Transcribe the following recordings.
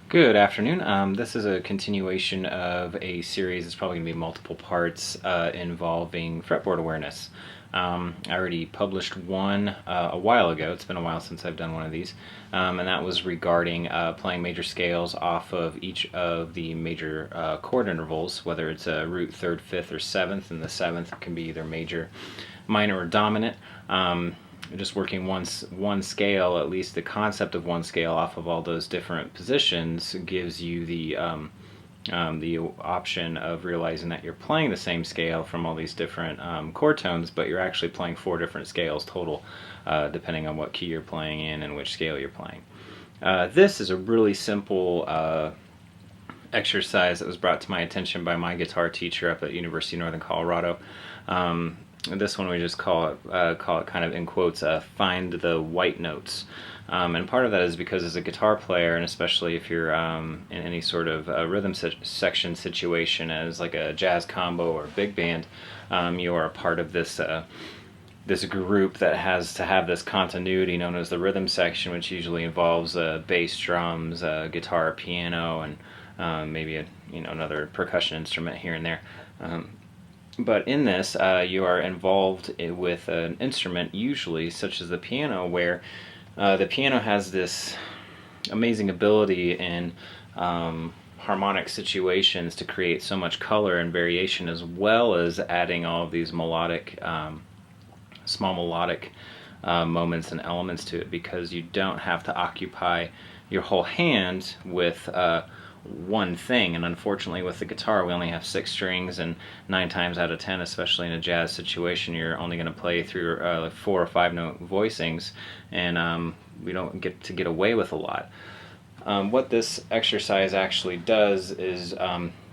Good afternoon. This is a continuation of a series. It's probably going to be multiple parts involving fretboard awareness. I already published one a while ago. It's been a while since I've done one of these, and that was regarding playing major scales off of each of the major chord intervals, whether it's a root, third, fifth, or seventh, and the seventh can be either major, minor, or dominant. Just working one scale, at least the concept of one scale off of all those different positions gives you the option of realizing that you're playing the same scale from all these different chord tones, but you're actually playing 4 different scales total, depending on what key you're playing in and which scale you're playing. This is a really simple exercise that was brought to my attention by my guitar teacher up at University of Northern Colorado. This one we just call it kind of in quotes, find the white notes. And part of that is because as a guitar player, and especially if you're in any sort of rhythm section situation as like a jazz combo or big band, you are a part of this this group that has to have this continuity known as the rhythm section, which usually involves bass, drums, guitar, piano, and maybe another percussion instrument here and there. But in this, you are involved with an instrument, usually such as the piano, where the piano has this amazing ability in harmonic situations to create so much color and variation, as well as adding all of these melodic, small melodic moments and elements to it, because you don't have to occupy your whole hand with one thing. And unfortunately with the guitar we only have 6 strings, and 9 times out of 10, especially in a jazz situation, you're only going to play through 4 or 5 note voicings, and we don't get to get away with a lot. What this exercise actually does is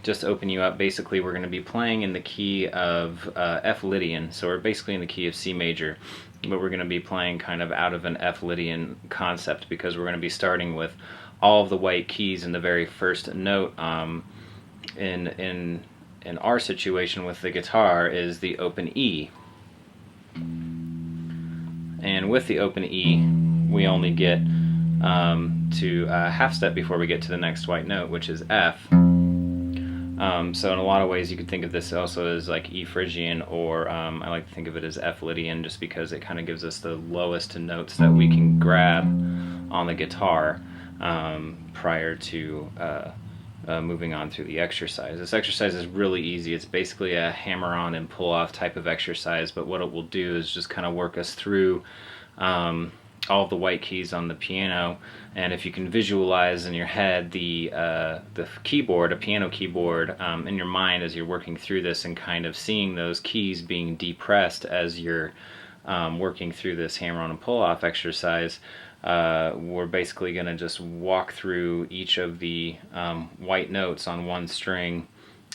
just open you up. Basically we're going to be playing in the key of F Lydian, so we're basically in the key of C major, but we're going to be playing kind of out of an F Lydian concept, because we're going to be starting with all of the white keys in the very first note. In our situation with the guitar is the open E, and with the open E we only get to half step before we get to the next white note, which is F. So in a lot of ways you could think of this also as like E Phrygian, or I like to think of it as F Lydian, just because it kind of gives us the lowest notes that we can grab on the guitar prior to moving on through the exercise. This exercise is really easy. It's basically a hammer-on and pull-off type of exercise, but what it will do is just kind of work us through all of the white keys on the piano. And if you can visualize in your head the keyboard, a piano keyboard, in your mind as you're working through this, and kind of seeing those keys being depressed as you're working through this hammer-on and pull-off exercise, we're basically going to just walk through each of the white notes on one string.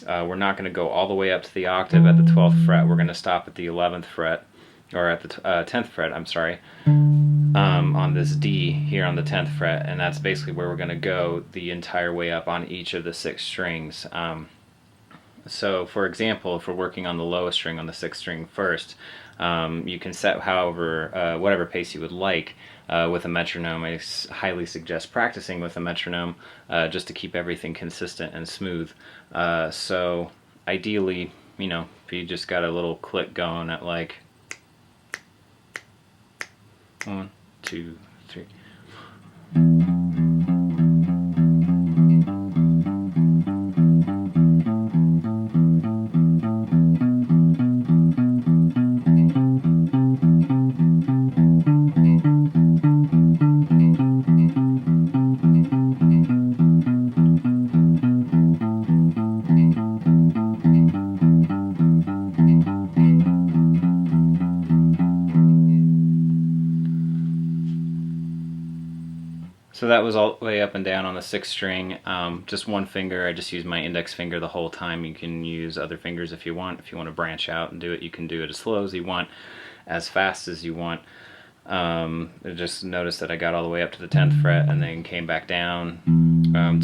We're not going to go all the way up to the octave at the 12th fret. We're going to stop at the 11th fret, or at the 10th fret, I'm sorry, on this D here on the 10th fret, and that's basically where we're going to go the entire way up on each of the 6 strings. So for example, if we're working on the lowest string, on the 6th string first, you can set whatever pace you would like with a metronome. I highly suggest practicing with a metronome just to keep everything consistent and smooth. So ideally, if you just got a little click going at like 1, 2, 3. So that was all the way up and down on the 6th string. Just one finger. I just used my index finger the whole time. You can use other fingers if you want. If you want to branch out and do it, you can do it as slow as you want, as fast as you want. Just notice that I got all the way up to the 10th fret and then came back down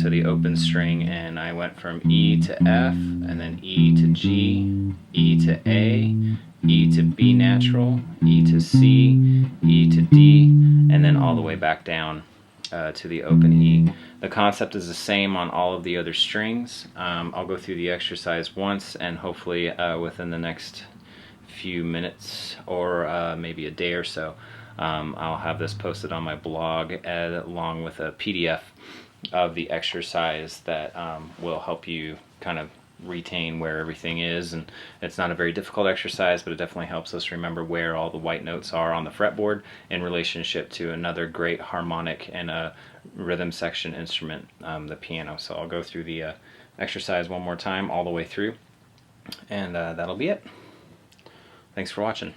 to the open string, and I went from E to F, and then E to G, E to A, E to B natural, E to C, E to D, and then all the way back down to the open E. The concept is the same on all of the other strings. I'll go through the exercise once, and hopefully within the next few minutes or maybe a day or so, I'll have this posted on my blog along with a PDF of the exercise that will help you kind of retain where everything is. And it's not a very difficult exercise, but it definitely helps us remember where all the white notes are on the fretboard in relationship to another great harmonic and a rhythm section instrument, the piano. So I'll go through the exercise one more time all the way through, and that'll be it. Thanks for watching.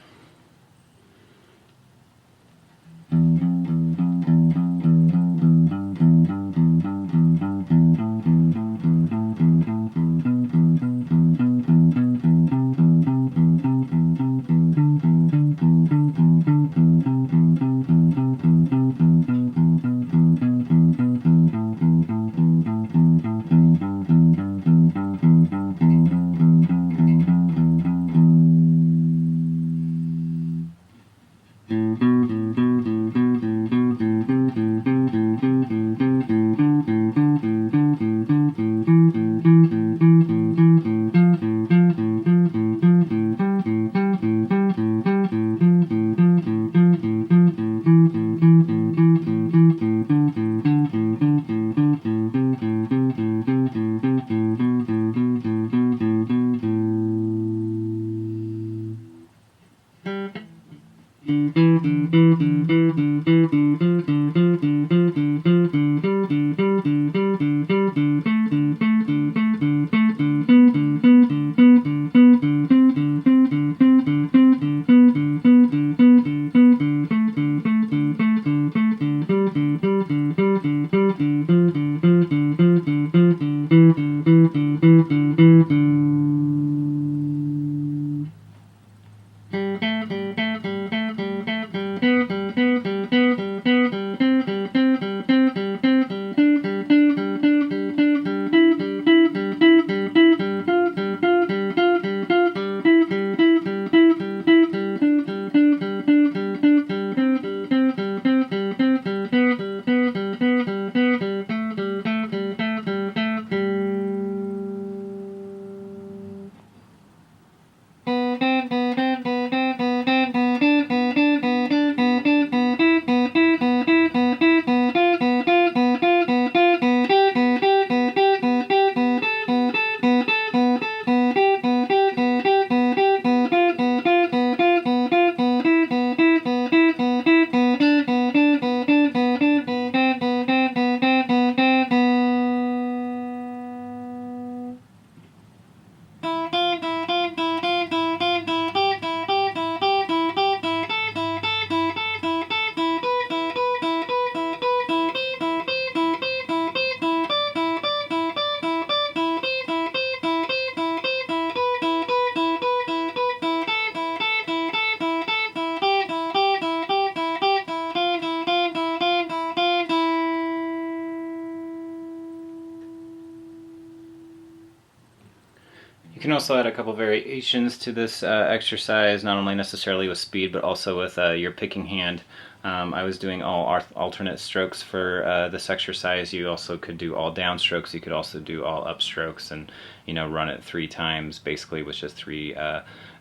You can also add a couple variations to this exercise, not only necessarily with speed, but also with your picking hand. I was doing all alternate strokes for this exercise. You also could do all down strokes. You could also do all up strokes, and run it 3 times, basically with just 3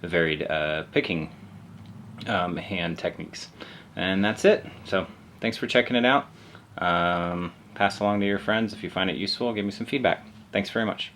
varied picking hand techniques. And that's it. So thanks for checking it out. Pass along to your friends if you find it useful. Give me some feedback. Thanks very much.